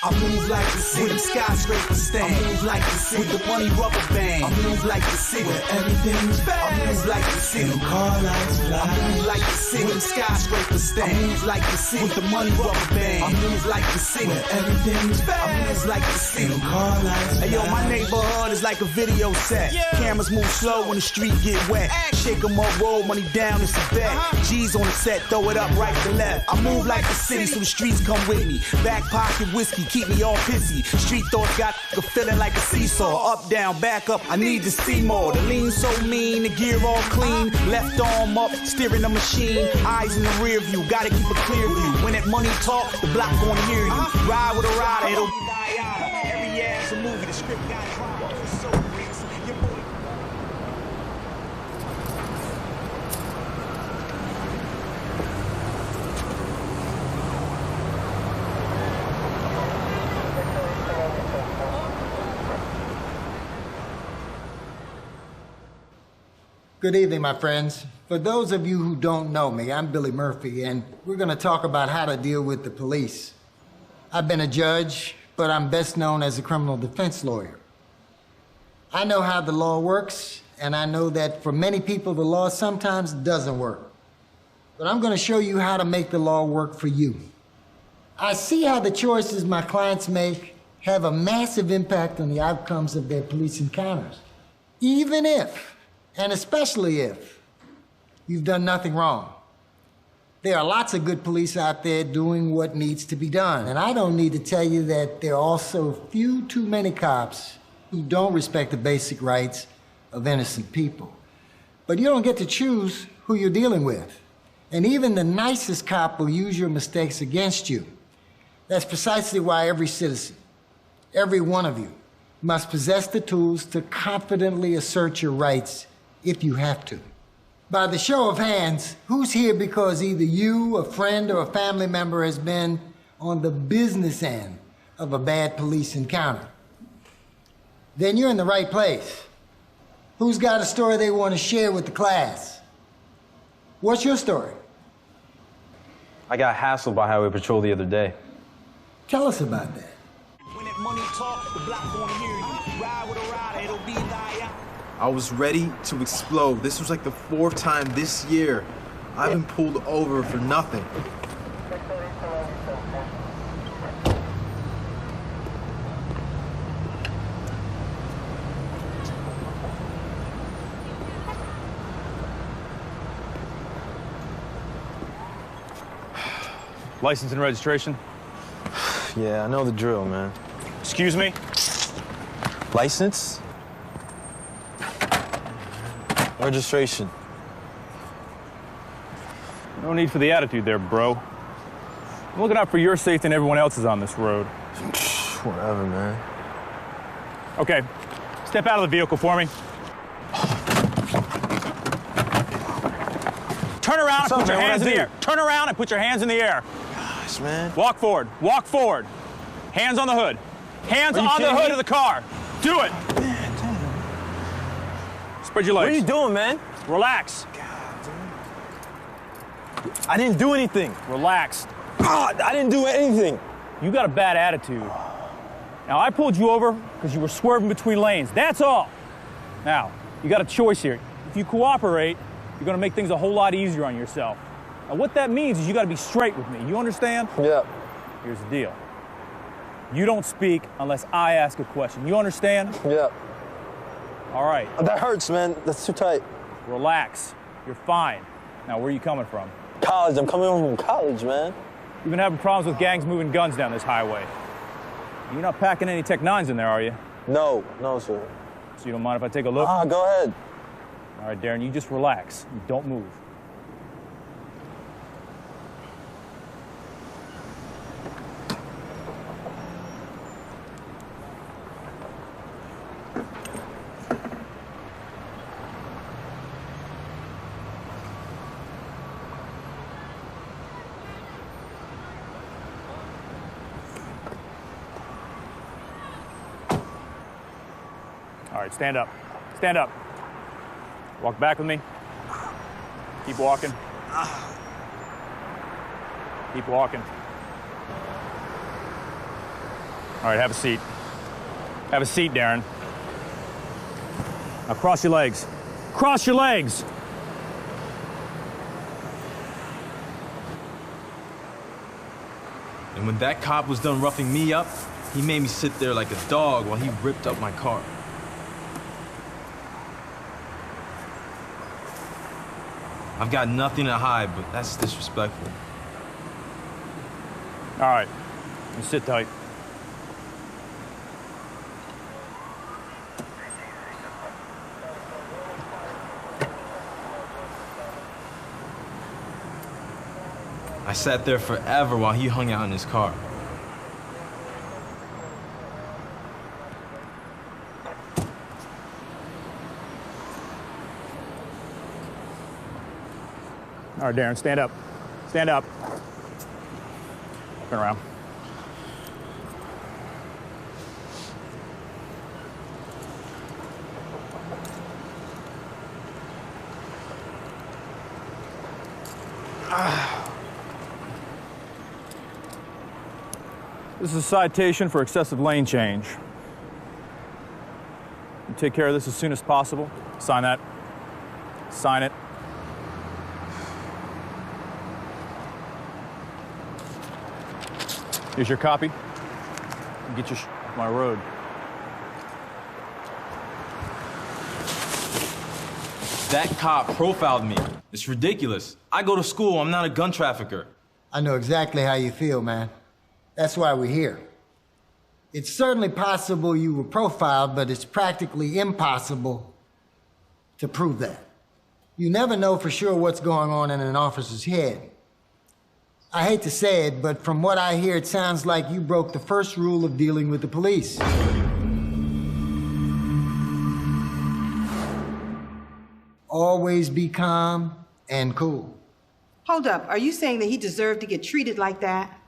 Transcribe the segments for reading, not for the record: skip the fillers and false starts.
I move like the city. With them skyscrapers stand. I move like the city. With the money rubber band. I move like the city. Where everything's fast. I move like the city. Them car lights fly. I move like the city. With them skyscrapers stand. I move like the city. With the money rubber band. I move like the city. Where everything's fast. I move like the city. Them car lights fly. Hey yo, my neighborhood is like a video set. Cameras move slow when the street get wet. Shake 'em up, roll money down, it's a bet. G's on the set, throw it up right to left. I move like the city, so the streets come with me. Back pocket whiskey, keep me all pissy. Street thoughts got a feeling like a seesaw. Up, down, back up, I need to see more. The lean so mean, the gear all clean. Left arm up, steering the machine. Eyes in the rear view, gotta keep a clear view. When that money talk, the block gon' hear you. Ride with a rider, it'll be die-yada. Every year's a movie, the script got drama. It's so greasy, your boy. Good evening, my friends. For those of you who don't know me, I'm Billy Murphy, and we're going to talk about how to deal with the police. I've been a judge, but I'm best known as a criminal defense lawyer. I know how the law works, and I know that for many people, the law sometimes doesn't work. But I'm going to show you how to make the law work for you. I see how the choices my clients make have a massive impact on the outcomes of their police encounters. Even if, and especially if, you've done nothing wrong. There are lots of good police out there doing what needs to be done. And I don't need to tell you that there are also few too many cops who don't respect the basic rights of innocent people. But you don't get to choose who you're dealing with. And even the nicest cop will use your mistakes against you. That's precisely why every citizen, every one of you, must possess the tools to confidently assert your rights if you have to. By the show of hands, who's here because either you, a friend, or a family member has been on the business end of a bad police encounter? Then you're in the right place. Who's got a story they want to share with the class? What's your story? I got hassled by Highway Patrol the other day. Tell us about that. When that money talk, the block gon' hear you. Ride with a rider, it'll be die. I was ready to explode. This was like the 4th time this year I've been pulled over for nothing. License and registration? Yeah, I know the drill, man. Excuse me? License? Registration. No need for the attitude there, bro. I'm looking out for your safety and everyone else's on this road. Whatever, man. Okay, step out of the vehicle for me. Turn around and put your hands in the air. Turn around and put your hands in the air. Gosh, man. Walk forward. Walk forward. Hands on the hood. Hands on the hood of the car. Do it. Spread your legs. What are you doing, man? Relax. God, dude. I didn't do anything. Relax. God, I didn't do anything. You got a bad attitude. Now, I pulled you over because you were swerving between lanes. That's all. Now, you got a choice here. If you cooperate, you're going to make things a whole lot easier on yourself. Now, what that means is you got to be straight with me. You understand? Yeah. Here's the deal. You don't speak unless I ask a question. You understand? Yeah. All right. That hurts, man. That's too tight. Relax. You're fine. Now, where are you coming from? College. I'm coming home from college, man. You've been having problems with gangs moving guns down this highway. You're not packing any Tech 9s in there, are you? No, sir. So you don't mind if I take a look? Go ahead. All right, Darren, you just relax. You don't move. All right, stand up. Stand up. Walk back with me. Keep walking. Keep walking. All right, have a seat. Have a seat, Darren. Now cross your legs. Cross your legs! And when that cop was done roughing me up, he made me sit there like a dog while he ripped up my car. I've got nothing to hide, but that's disrespectful. All right, you sit tight. I sat there forever while he hung out in his car. All right, Darren, stand up. Stand up. Turn around. This is a citation for excessive lane change. You take care of this as soon as possible. Sign that. Sign it. Here's your copy. Get your off my road. That cop profiled me. It's ridiculous. I go to school. I'm not a gun trafficker. I know exactly how you feel, man. That's why we're here. It's certainly possible you were profiled, but it's practically impossible to prove that. You never know for sure what's going on in an officer's head. I hate to say it, but from what I hear, it sounds like you broke the first rule of dealing with the police. Always be calm and cool. Hold up, are you saying that he deserved to get treated like that?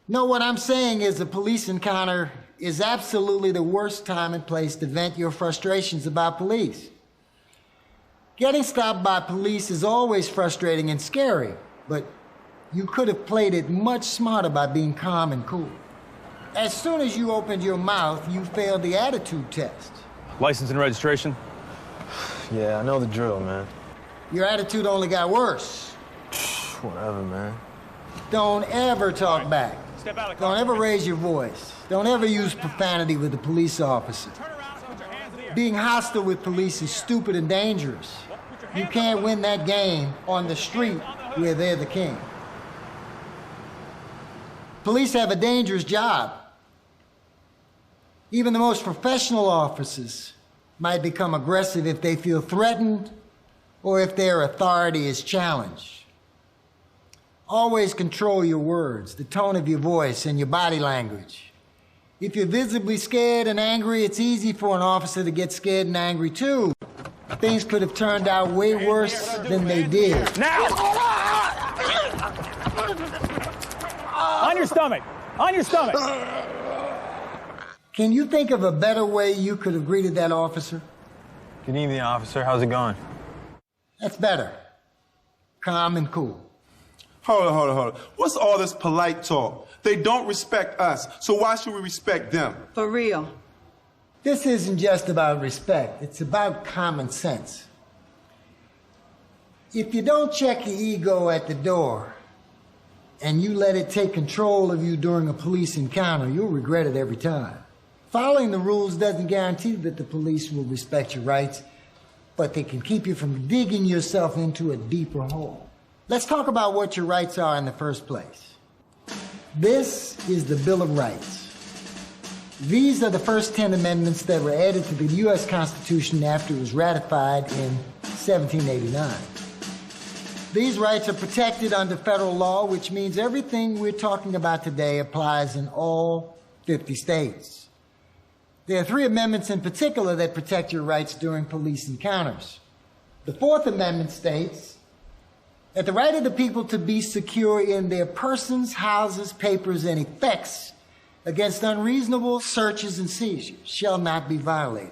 No, what I'm saying is a police encounter is absolutely the worst time and place to vent your frustrations about police. Getting stopped by police is always frustrating and scary, but you could have played it much smarter by being calm and cool. As soon as you opened your mouth, you failed the attitude test. License and registration? Yeah, I know the drill, man. Your attitude only got worse. Whatever, man. Don't ever talk back. Step out of the car. Don't ever raise your voice. Don't ever use profanity with a police officer. Turn around and put your hands in the air. Being hostile with police is stupid and dangerous. You can't win that game on the street where they're the king. Police have a dangerous job. Even the most professional officers might become aggressive if they feel threatened or if their authority is challenged. Always control your words, the tone of your voice, and your body language. If you're visibly scared and angry, it's easy for an officer to get scared and angry too. Things could have turned out way worse than they did. Now! On your stomach! On your stomach! Can you think of a better way you could have greeted that officer? Good evening, officer. How's it going? That's better. Calm and cool. Hold on. What's all this polite talk? They don't respect us, so why should we respect them? For real. This isn't just about respect, it's about common sense. If you don't check your ego at the door and you let it take control of you during a police encounter, you'll regret it every time. Following the rules doesn't guarantee that the police will respect your rights, but they can keep you from digging yourself into a deeper hole. Let's talk about what your rights are in the first place. This is the Bill of Rights. These are the first 10 amendments that were added to the U.S. Constitution after it was ratified in 1789. These rights are protected under federal law, which means everything we're talking about today applies in all 50 states. There are 3 amendments in particular that protect your rights during police encounters. The 4th Amendment states that the right of the people to be secure in their persons, houses, papers, and effects against unreasonable searches and seizures shall not be violated.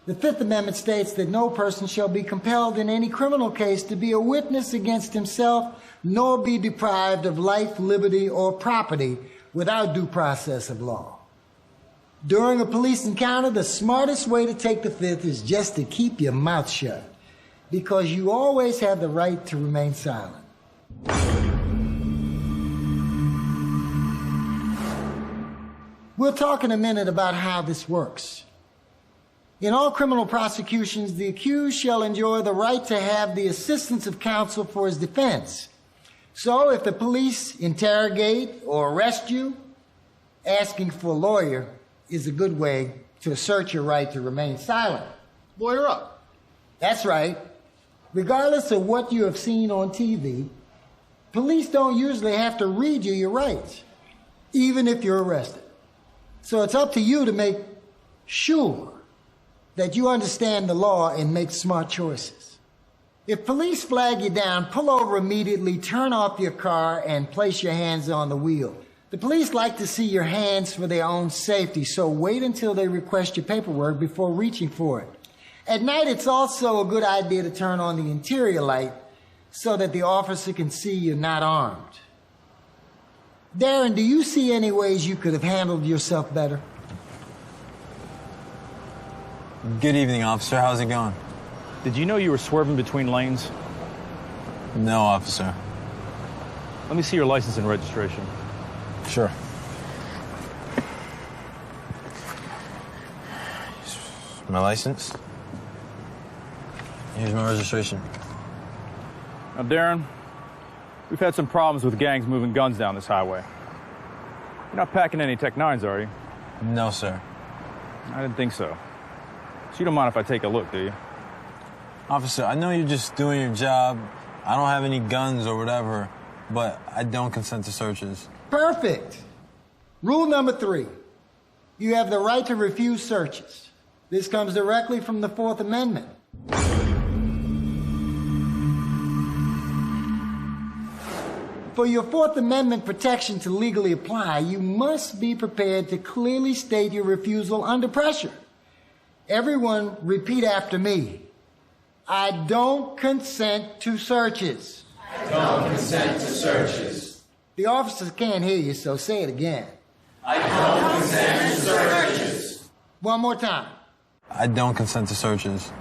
The 5th Amendment states that no person shall be compelled in any criminal case to be a witness against himself, nor be deprived of life, liberty, or property without due process of law. During a police encounter, the smartest way to take the fifth is just to keep your mouth shut, because you always have the right to remain silent. We'll talk in a minute about how this works. In all criminal prosecutions, the accused shall enjoy the right to have the assistance of counsel for his defense. So if the police interrogate or arrest you, asking for a lawyer is a good way to assert your right to remain silent. Lawyer up. That's right. Regardless of what you have seen on TV, police don't usually have to read you your rights, even if you're arrested. So it's up to you to make sure that you understand the law and make smart choices. If police flag you down, pull over immediately, turn off your car, and place your hands on the wheel. The police like to see your hands for their own safety, so wait until they request your paperwork before reaching for it. At night, it's also a good idea to turn on the interior light so that the officer can see you're not armed. Darren, do you see any ways you could have handled yourself better? Good evening, officer. How's it going? Did you know you were swerving between lanes? No, officer. Let me see your license and registration. Sure. My license. Here's my registration. Now, Darren, we've had some problems with gangs moving guns down this highway. You're not packing any Tech 9s, are you? No, sir. I didn't think so. So you don't mind if I take a look, do you? Officer, I know you're just doing your job. I don't have any guns or whatever, but I don't consent to searches. Perfect. Rule number 3. You have the right to refuse searches. This comes directly from the Fourth Amendment. For your Fourth Amendment protection to legally apply, you must be prepared to clearly state your refusal under pressure. Everyone repeat after me. I don't consent to searches. I don't consent to searches. The officers can't hear you, so say it again. I don't consent to searches. One more time. I don't consent to searches.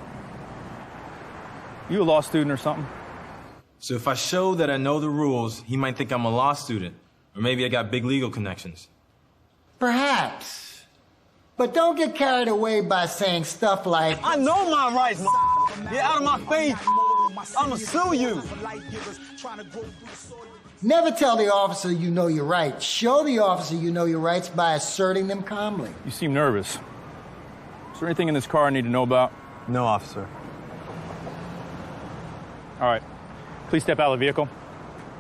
You a law student or something? So if I show that I know the rules, he might think I'm a law student. Or maybe I got big legal connections. Perhaps. But don't get carried away by saying stuff like, I know my rights, Get out of my face. I'ma sue you. Never tell the officer you know your rights. Show the officer you know your rights by asserting them calmly. You seem nervous. Is there anything in this car I need to know about? No, officer. All right. Please step out of the vehicle.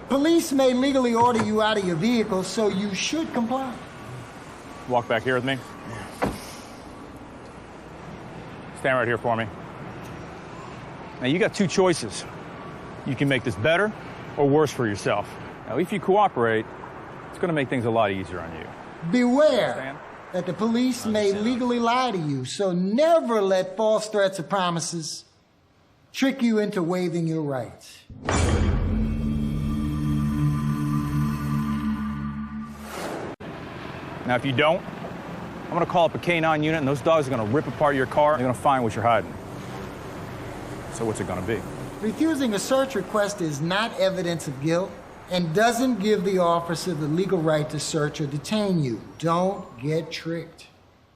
Police may legally order you out of your vehicle, so you should comply. Walk back here with me. Stand right here for me. Now, you got two choices. You can make this better or worse for yourself. Now, if you cooperate, it's going to make things a lot easier on you. Beware that the police may legally lie to you, so never let false threats or promises trick you into waiving your rights. Now, if you don't, I'm going to call up a K9 unit, and those dogs are going to rip apart your car, and they're going to find what you're hiding. So what's it going to be? Refusing a search request is not evidence of guilt and doesn't give the officer the legal right to search or detain you. Don't get tricked.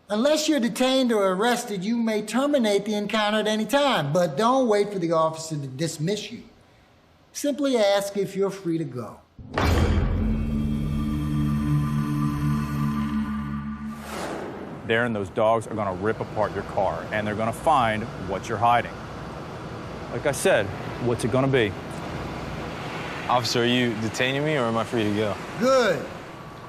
Unless you're detained or arrested, you may terminate the encounter at any time, but don't wait for the officer to dismiss you. Simply ask if you're free to go. Darren, those dogs are going to rip apart your car, and they're going to find what you're hiding. Like I said, what's it going to be? Officer, are you detaining me or am I free to go? Good.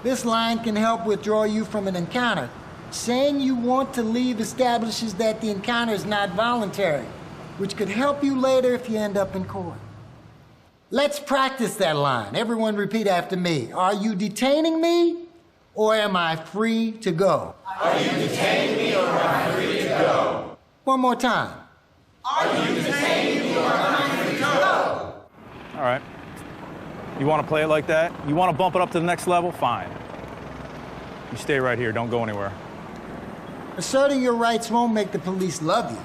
This line can help withdraw you from an encounter. Saying you want to leave establishes that the encounter is not voluntary, which could help you later if you end up in court. Let's practice that line. Everyone repeat after me. Are you detaining me, or am I free to go? Are you detaining me or am I free to go? One more time. Are you detaining me or am I free to go? All right. You want to play it like that? You want to bump it up to the next level? Fine. You stay right here. Don't go anywhere. Asserting your rights won't make the police love you,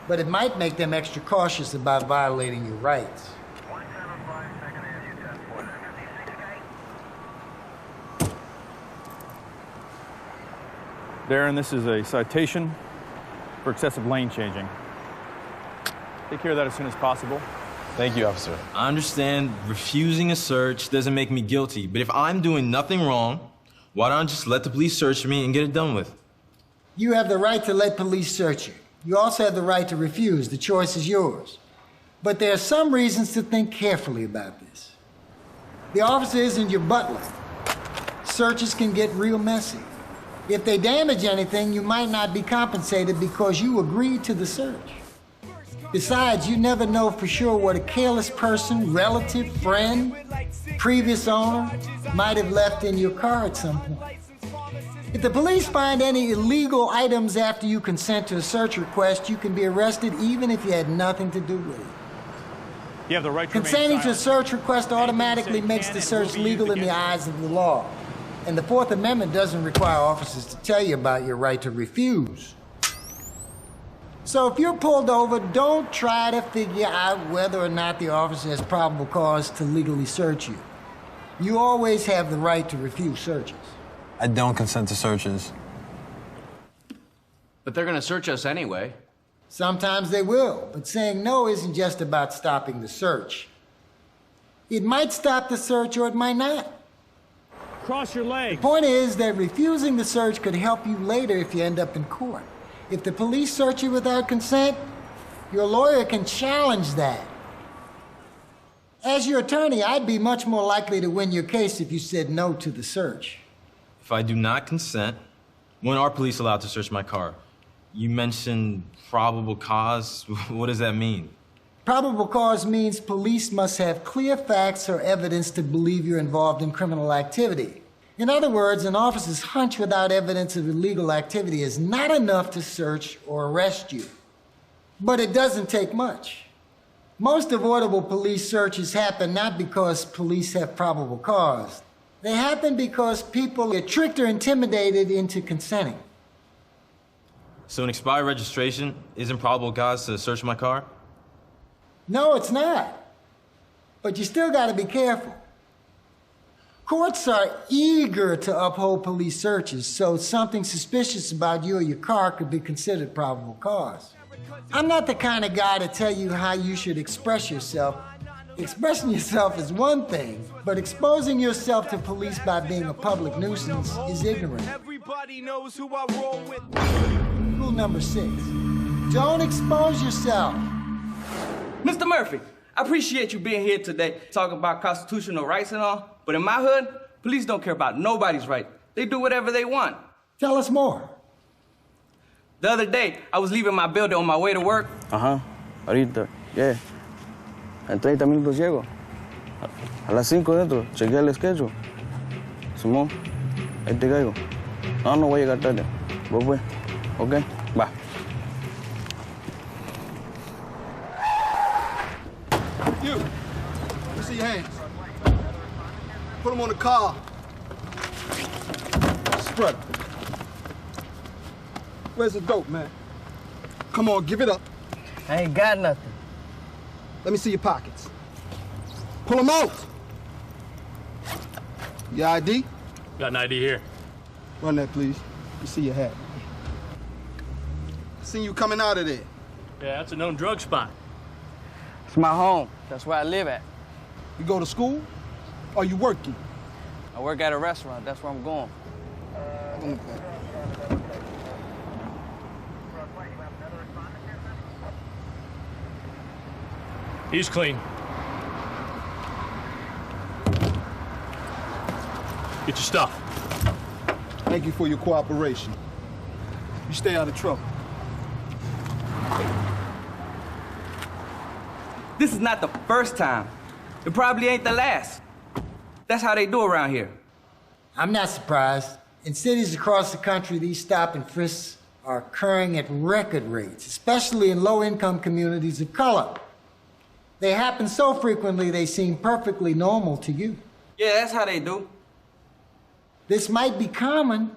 but it might make them extra cautious about violating your rights. Darren, this is a citation for excessive lane changing. Take care of that as soon as possible. Thank you, officer. I understand refusing a search doesn't make me guilty, but if I'm doing nothing wrong, why don't I just let the police search me and get it done with? You have the right to let police search you. You also have the right to refuse. The choice is yours. But there are some reasons to think carefully about this. The officer isn't your butler. Searches can get real messy. If they damage anything, you might not be compensated because you agreed to the search. Besides, you never know for sure what a careless person, relative, friend, previous owner might have left in your car at some point. If the police find any illegal items after you consent to a search request, you can be arrested even if you had nothing to do with it. You have the right to Consenting to a search request automatically makes the search legal in the eyes of the law. And the Fourth Amendment doesn't require officers to tell you about your right to refuse. So if you're pulled over, don't try to figure out whether or not the officer has probable cause to legally search you. You always have the right to refuse searches. I don't consent to searches. But they're gonna search us anyway. Sometimes they will, but saying no isn't just about stopping the search. It might stop the search or it might not. Cross your legs. The point is that refusing the search could help you later if you end up in court. If the police search you without consent, your lawyer can challenge that. As your attorney, I'd be much more likely to win your case if you said no to the search. If I do not consent, when are police allowed to search my car? You mentioned probable cause. What does that mean? Probable cause means police must have clear facts or evidence to believe you're involved in criminal activity. In other words, an officer's hunch without evidence of illegal activity is not enough to search or arrest you. But it doesn't take much. Most avoidable police searches happen not because police have probable cause. They happen because people get tricked or intimidated into consenting. So an expired registration isn't probable cause to search my car? No, it's not. But you still got to be careful. Courts are eager to uphold police searches, so something suspicious about you or your car could be considered probable cause. I'm not the kind of guy to tell you how you should express yourself. Expressing yourself is one thing, but exposing yourself to police by being a public nuisance is ignorant. Everybody knows who I roll with. Rule number 6, don't expose yourself. Mr. Murphy, I appreciate you being here today talking about constitutional rights and all, but in my hood, police don't care about nobody's right. They do whatever they want. Tell us more. The other day, I was leaving my building on my way to work. Ahorita, yeah. En 30 minutos llego. A las 5 dentro, chequea el schedule. Simón, ahí te caigo. No voy a llegar tarde. Voy pues. Ok, va. You. Let me see your hands. Put them on the car. Strut. Where's the dope, man? Come on, give it up. I ain't got nothing. Let me see your pockets. Pull them out. Your ID? Got an ID here. Run that, please. Let me see your hat. I seen you coming out of there. Yeah, that's a known drug spot. It's my home. That's where I live at. You go to school? Or you working? I work at a restaurant. That's where I'm going. He's clean. Get your stuff. Thank you for your cooperation. You stay out of trouble. This is not the first time. It probably ain't the last. That's how they do around here. I'm not surprised. In cities across the country, these stop and frisks are occurring at record rates, especially in low-income communities of color. They happen so frequently they seem perfectly normal to you. Yeah, that's how they do. This might be common,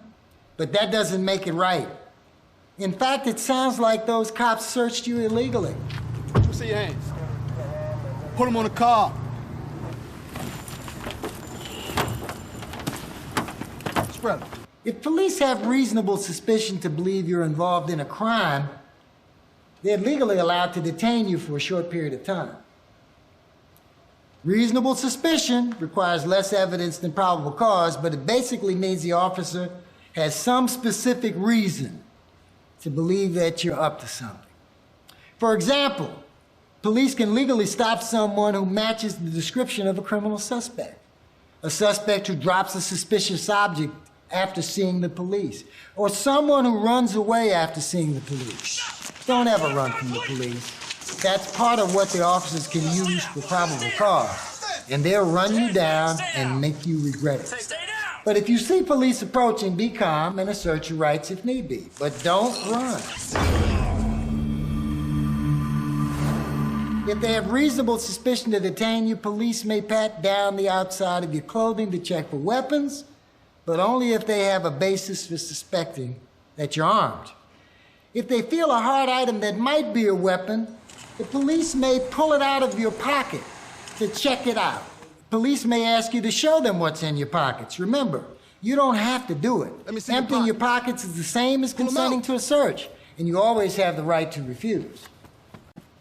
but that doesn't make it right. In fact, it sounds like those cops searched you illegally. Let me see your hands. Put them on the car. Spread them. If police have reasonable suspicion to believe you're involved in a crime, they're legally allowed to detain you for a short period of time. Reasonable suspicion requires less evidence than probable cause, but it basically means the officer has some specific reason to believe that you're up to something. For example, police can legally stop someone who matches the description of a criminal suspect. A suspect who drops a suspicious object after seeing the police, or someone who runs away after seeing the police. Don't ever run from the police. That's part of what the officers can use for probable cause, and they'll run you down and make you regret it. But if you see police approaching, be calm and assert your rights if need be, but don't run. If they have reasonable suspicion to detain you, police may pat down the outside of your clothing to check for weapons, but only if they have a basis for suspecting that you're armed. If they feel a hard item that might be a weapon, the police may pull it out of your pocket to check it out. Police may ask you to show them what's in your pockets. Remember, you don't have to do it. Emptying your pockets is the same as consenting to a search, and you always have the right to refuse.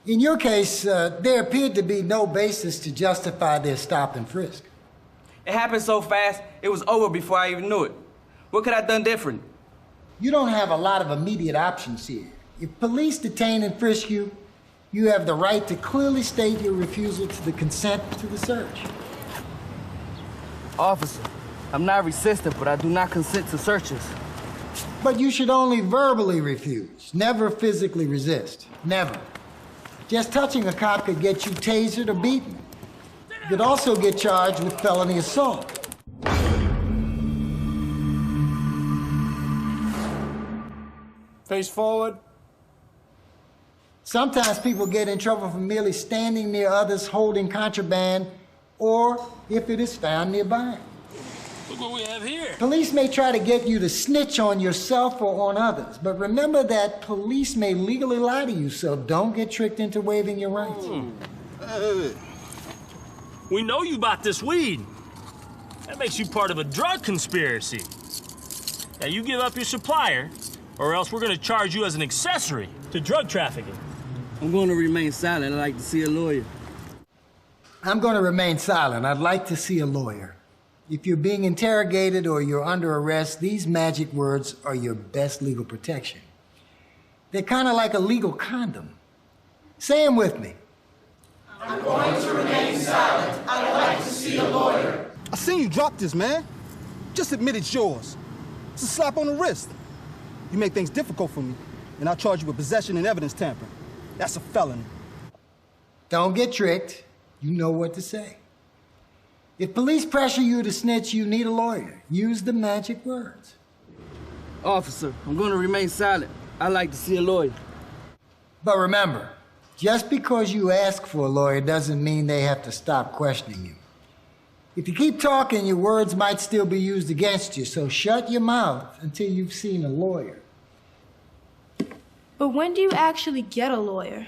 In your case, there appeared to be no basis to justify their stop and frisk. It happened so fast, it was over before I even knew it. What could I have done different? You don't have a lot of immediate options here. If police detain and frisk you, you have the right to clearly state your refusal to the consent to the search. Officer, I'm not resistant, but I do not consent to searches. But you should only verbally refuse, never physically resist. Never. Just touching a cop could get you tasered or beaten. You could also get charged with felony assault. Face forward. Sometimes people get in trouble for merely standing near others holding contraband, or if it is found nearby. Look what we have here. Police may try to get you to snitch on yourself or on others, but remember that police may legally lie to you, so don't get tricked into waiving your rights. We know you bought this weed. That makes you part of a drug conspiracy. Now you give up your supplier, or else we're gonna charge you as an accessory to drug trafficking. I'm going to remain silent. I'd like to see a lawyer. I'm going to remain silent. I'd like to see a lawyer. If you're being interrogated or you're under arrest, these magic words are your best legal protection. They're kind of like a legal condom. Say them with me. I'm going to remain silent. I'd like to see a lawyer. I seen you drop this, man. Just admit it's yours. It's a slap on the wrist. You make things difficult for me, and I'll charge you with possession and evidence tampering. That's a felony. Don't get tricked. You know what to say. If police pressure you to snitch, you need a lawyer. Use the magic words. Officer, I'm going to remain silent. I'd like to see a lawyer. But remember, just because you ask for a lawyer doesn't mean they have to stop questioning you. If you keep talking, your words might still be used against you, so shut your mouth until you've seen a lawyer. But when do you actually get a lawyer?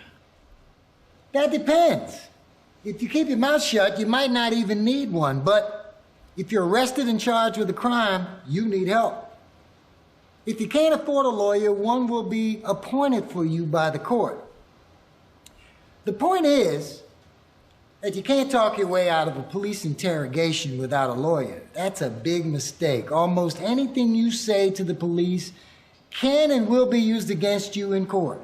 That depends. If you keep your mouth shut, you might not even need one, but if you're arrested and charged with a crime, you need help. If you can't afford a lawyer, one will be appointed for you by the court. The point is that you can't talk your way out of a police interrogation without a lawyer. That's a big mistake. Almost anything you say to the police can and will be used against you in court.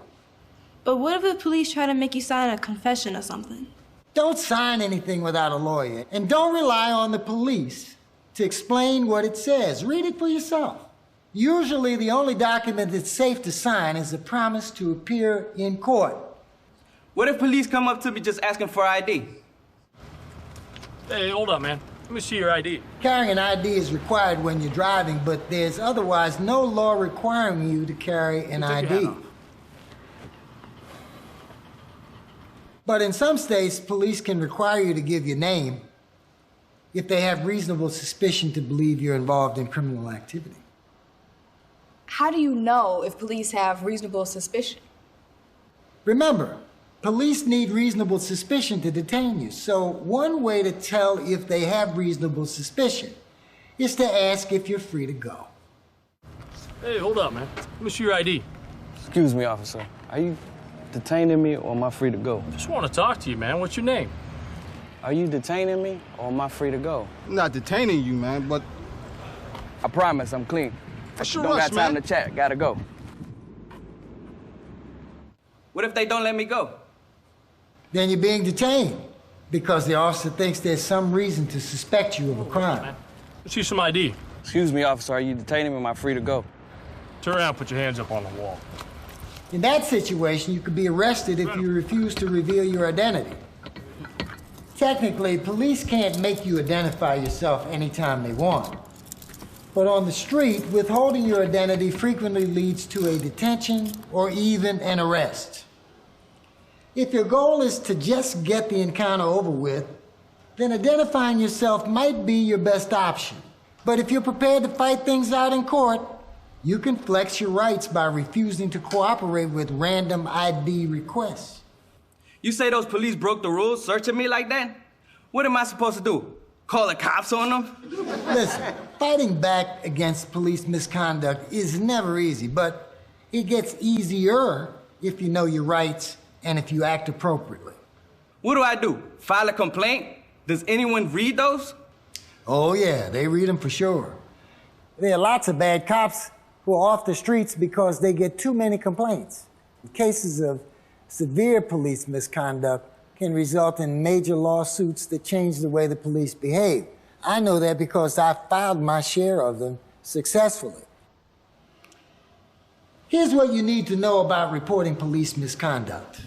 But what if the police try to make you sign a confession or something? Don't sign anything without a lawyer, and don't rely on the police to explain what it says. Read it for yourself. Usually, the only document that's safe to sign is a promise to appear in court. What if police come up to me just asking for ID? Hey, hold up, man. Let me see your ID. Carrying an ID is required when you're driving, but there's otherwise no law requiring you to carry an ID. But in some states, police can require you to give your name if they have reasonable suspicion to believe you're involved in criminal activity. How do you know if police have reasonable suspicion? Remember, police need reasonable suspicion to detain you. So one way to tell if they have reasonable suspicion is to ask if you're free to go. Hey, hold up, man. Let me see your ID. Excuse me, officer. Are you detaining me or am I free to go? Just want to talk to you, man. What's your name? Are you detaining me or am I free to go? I'm not detaining you, man, but... I promise I'm clean. What's your Don't rush, got time man? to chat. Gotta go. What if they don't let me go? Then you're being detained because the officer thinks there's some reason to suspect you of a crime. Let's see some ID. Excuse me, officer. Are you detaining me or am I free to go? Turn around, put your hands up on the wall. In that situation, you could be arrested if you refuse to reveal your identity. Technically, police can't make you identify yourself anytime they want. But on the street, withholding your identity frequently leads to a detention or even an arrest. If your goal is to just get the encounter over with, then identifying yourself might be your best option. But if you're prepared to fight things out in court, you can flex your rights by refusing to cooperate with random ID requests. You say those police broke the rules searching me like that? What am I supposed to do? Call the cops on them? Listen, fighting back against police misconduct is never easy, but it gets easier if you know your rights and if you act appropriately. What do I do? File a complaint? Does anyone read those? Oh yeah, they read them for sure. There are lots of bad cops who are off the streets because they get too many complaints. Cases of severe police misconduct can result in major lawsuits that change the way the police behave. I know that because I filed my share of them successfully. Here's what you need to know about reporting police misconduct.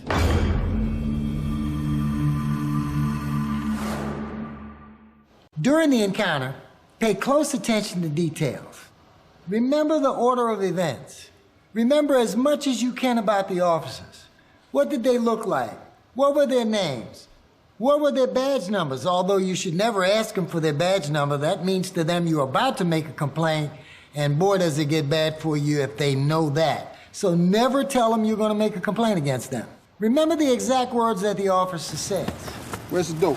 During the encounter, pay close attention to details. Remember the order of events. Remember as much as you can about the officers. What did they look like? What were their names? What were their badge numbers? Although you should never ask them for their badge number. That means to them you're about to make a complaint, and boy, does it get bad for you if they know that. So never tell them you're going to make a complaint against them. Remember the exact words that the officer says. Where's the dope?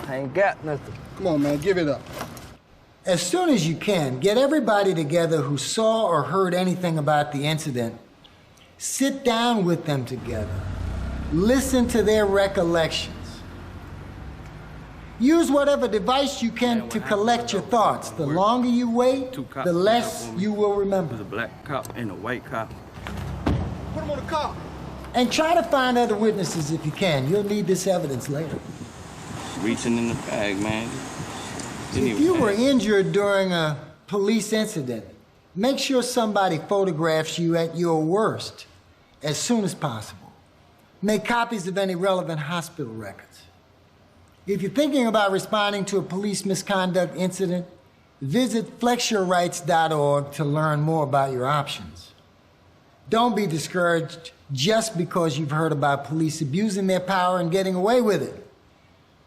I ain't got nothing. Come on, man, give it up. As soon as you can, get everybody together who saw or heard anything about the incident. Sit down with them together. Listen to their recollections. Use whatever device you can to collect your thoughts. The longer you wait, the less you will remember. There's a black cop and a white cop. Put him on the car. And try to find other witnesses if you can. You'll need this evidence later. Reaching in the bag, man. If you were injured during a police incident, make sure somebody photographs you at your worst as soon as possible. Make copies of any relevant hospital records. If you're thinking about responding to a police misconduct incident, visit flexyourrights.org to learn more about your options. Don't be discouraged just because you've heard about police abusing their power and getting away with it.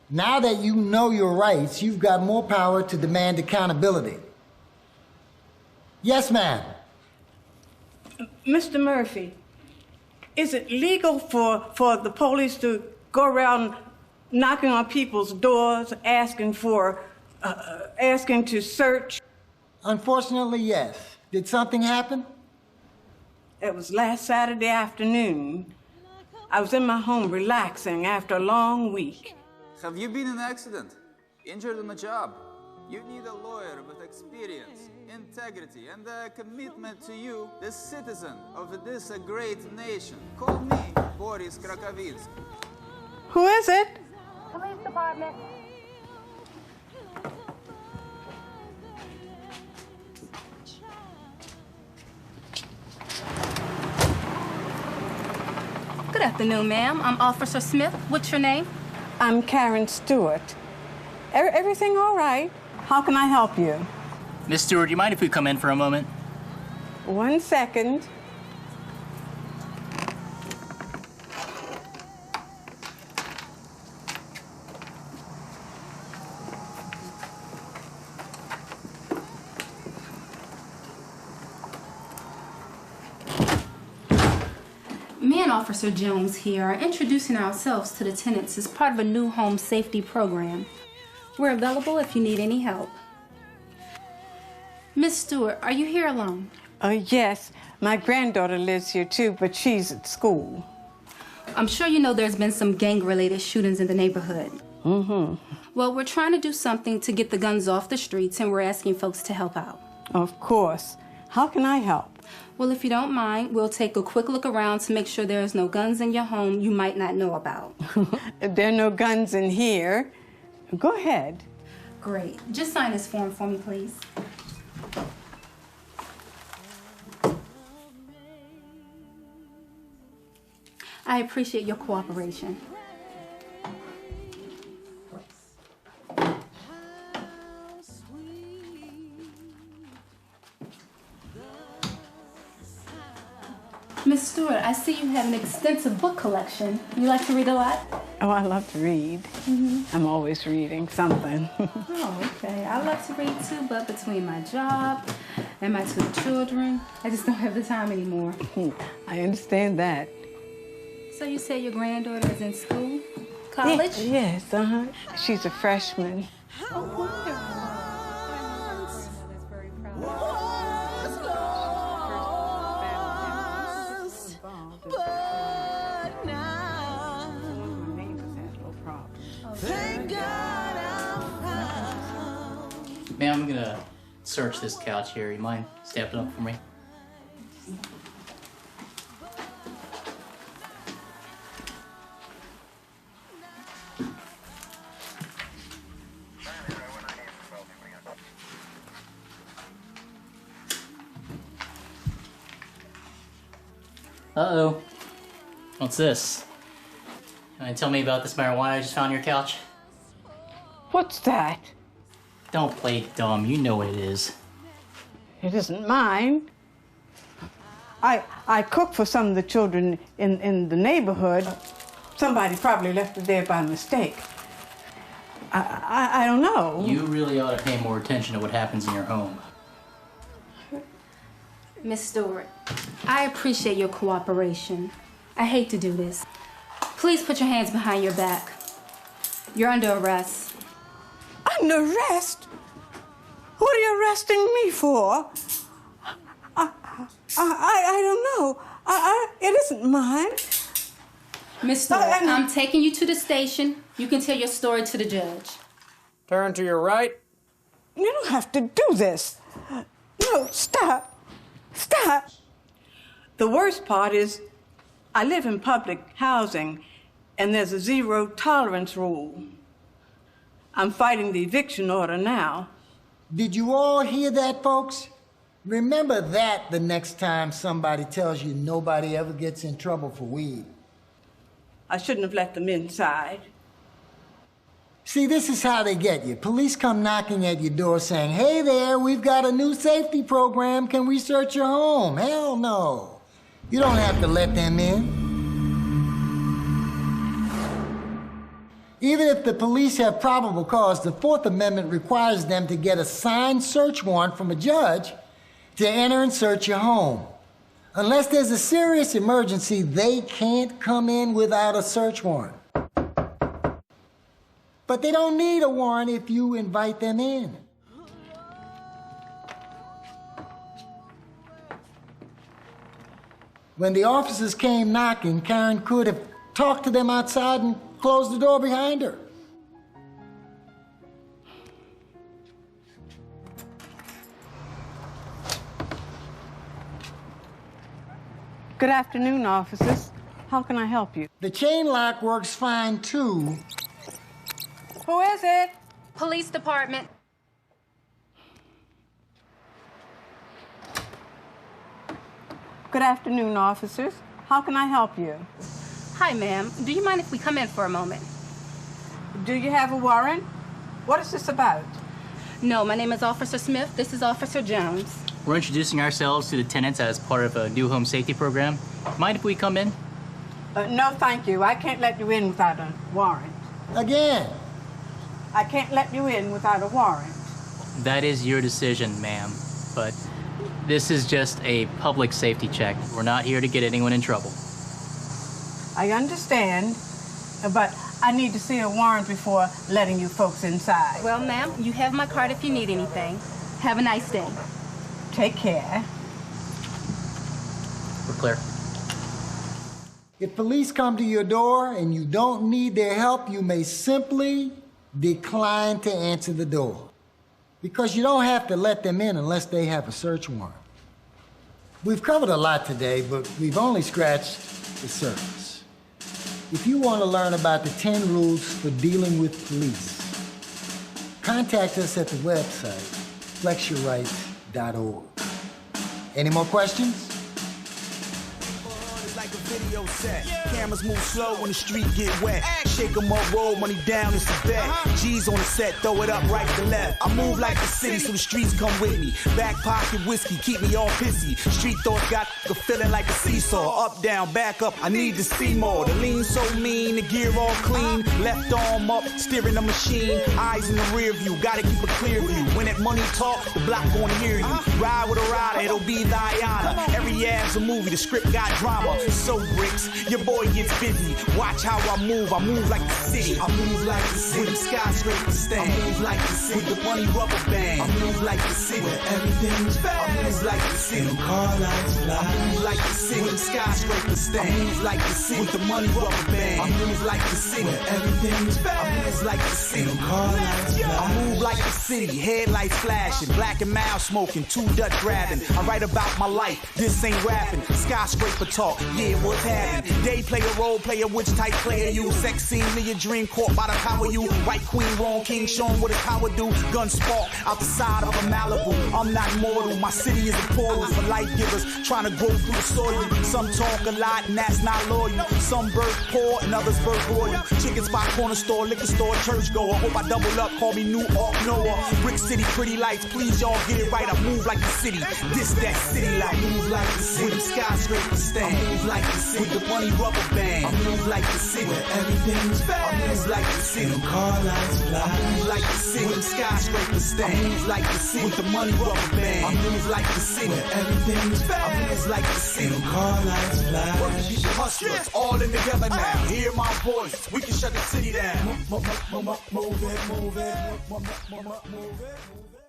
Now that you know your rights, you've got more power to demand accountability. Yes, ma'am. Mr. Murphy, is it legal for the police to go around knocking on people's doors, asking to search? Unfortunately, yes. Did something happen? It was last Saturday afternoon. I was in my home relaxing after a long week. Have you been in an accident? Injured on the job? You need a lawyer with experience, integrity, and a commitment to you, the citizen of this great nation. Call me, Boris Krakowitzki. Who is it? Police department. Good afternoon, ma'am. I'm Officer Smith. What's your name? I'm Karen Stewart. Everything all right? How can I help you? Miss Stewart, do you mind if we come in for a moment? 1 second. and Officer Jones here are introducing ourselves to the tenants as part of a new home safety program. We're available if you need any help. Miss Stewart, are you here alone? Yes. My granddaughter lives here too, but she's at school. I'm sure you know there's been some gang-related shootings in the neighborhood. Mm-hmm. Well, we're trying to do something to get the guns off the streets, and we're asking folks to help out. Of course. How can I help? Well, if you don't mind, we'll take a quick look around to make sure there's no guns in your home you might not know about. There are no guns in here. Go ahead. Great. Just sign this form for me, please. I appreciate your cooperation. Miss Stewart, I see you have an extensive book collection. You like to read a lot? Oh, I love to read. Mm-hmm. I'm always reading something. Oh, okay. I love to read too, but between my job and my 2 children, I just don't have the time anymore. I understand that. So you say your granddaughter is in school? College? Yes, She's a freshman. Oh, wonderful. Ma'am, I'm gonna search this couch here. You mind stepping up for me? Uh-oh. What's this? Can you tell me about this marijuana I just found on your couch? What's that? Don't play dumb. You know what it is. It isn't mine. I cook for some of the children in the neighborhood. Somebody probably left it there by mistake. I don't know. You really ought to pay more attention to what happens in your home. Miss Stewart, I appreciate your cooperation. I hate to do this. Please put your hands behind your back. You're under arrest. Under arrest? What are you arresting me for? I don't know. It isn't mine. Miss Stewart, I'm taking you to the station. You can tell your story to the judge. Turn to your right. You don't have to do this. No, stop. Stop. The worst part is I live in public housing, and there's a 0 tolerance rule. I'm fighting the eviction order now. Did you all hear that, folks? Remember that the next time somebody tells you nobody ever gets in trouble for weed. I shouldn't have let them inside. See, this is how they get you. Police come knocking at your door saying, "Hey there, we've got a new safety program. Can we search your home?" Hell no. You don't have to let them in. Even if the police have probable cause, the Fourth Amendment requires them to get a signed search warrant from a judge to enter and search your home. Unless there's a serious emergency, they can't come in without a search warrant. But they don't need a warrant if you invite them in. When the officers came knocking, Karen could have talked to them outside and closed the door behind her. Good afternoon, officers. How can I help you? The chain lock works fine, too. Who is it? Police department. Good afternoon, officers. How can I help you? Hi, ma'am. Do you mind if we come in for a moment? Do you have a warrant? What is this about? No, my name is Officer Smith. This is Officer Jones. We're introducing ourselves to the tenants as part of a new home safety program. Mind if we come in? No, thank you. I can't let you in without a warrant. Again? I can't let you in without a warrant. That is your decision, ma'am. But this is just a public safety check. We're not here to get anyone in trouble. I understand, but I need to see a warrant before letting you folks inside. Well, ma'am, you have my card if you need anything. Have a nice day. Take care. We're clear. If police come to your door and you don't need their help, you may simply decline to answer the door. Because you don't have to let them in unless they have a search warrant. We've covered a lot today, but we've only scratched the surface. If you want to learn about the 10 rules for dealing with police, contact us at the website, flexyourrights.org. Any more questions? Like a video set. Cameras move slow when the street get wet. Shake 'em up, roll money down, it's a bet. G's on the set, throw it up right to left. I move like the city, so the streets come with me. Back pocket whiskey, keep me all pissy. Street thoughts got a feeling like a seesaw. Up, down, back up, I need to see more. The lean so mean, the gear all clean. Left arm up, steering the machine. Eyes in the rear view, gotta keep a clear view. When that money talk, the block gonna hear you. Ride with a rider, it'll be thy honor. Every ad's a movie, the script got drama. So bricks, your boy gets busy. Watch how I move like the city. I move like the city. With the skyscrapers stand. I move like the city. With the money rubber band. I move like the city. Where everything's fast. I move like the city. And car lights fly. I move like the city. With the skyscrapers stand. I move like the city. With the money rubber band. I move like the city. Where everything's fast. I move like the city. And car lights fly. I move like the city. Headlights flashing. Black and mild smoking. 2 Dutch grabbing. I write about my life. This ain't rapping. Skyscraper talk. Yeah, what's happening? Day player, role player, which type player you? Sex scene in your dream, caught by the power you. White queen, wrong king, showing what his power do. Gun spark out the side of a Malibu. I'm not mortal, my city is a portal for life givers trying to grow through the soil. Some talk a lot and that's not loyal. Some birth poor and others birth royal. Chicken spot, corner store, liquor store, church goer. Hope I double up, call me New Ark Noah. Brick City, pretty lights, please y'all get it right. I move like the city, this that city life. I move like the city, with the skyscrapers stand. I move like the city, with the money rubber band. I move like the city, where everything's fast. I move like the city, and car lights fly. I move like the city, with the skyscrapers stand. I move like the city, with the money rubber band. I move like the city, where everything's fast. I move like the city, and car lights fly. Working these hustlers, all in together now. Hear my voice, we can shut the city down. Move it, move it, move it, move it, move it.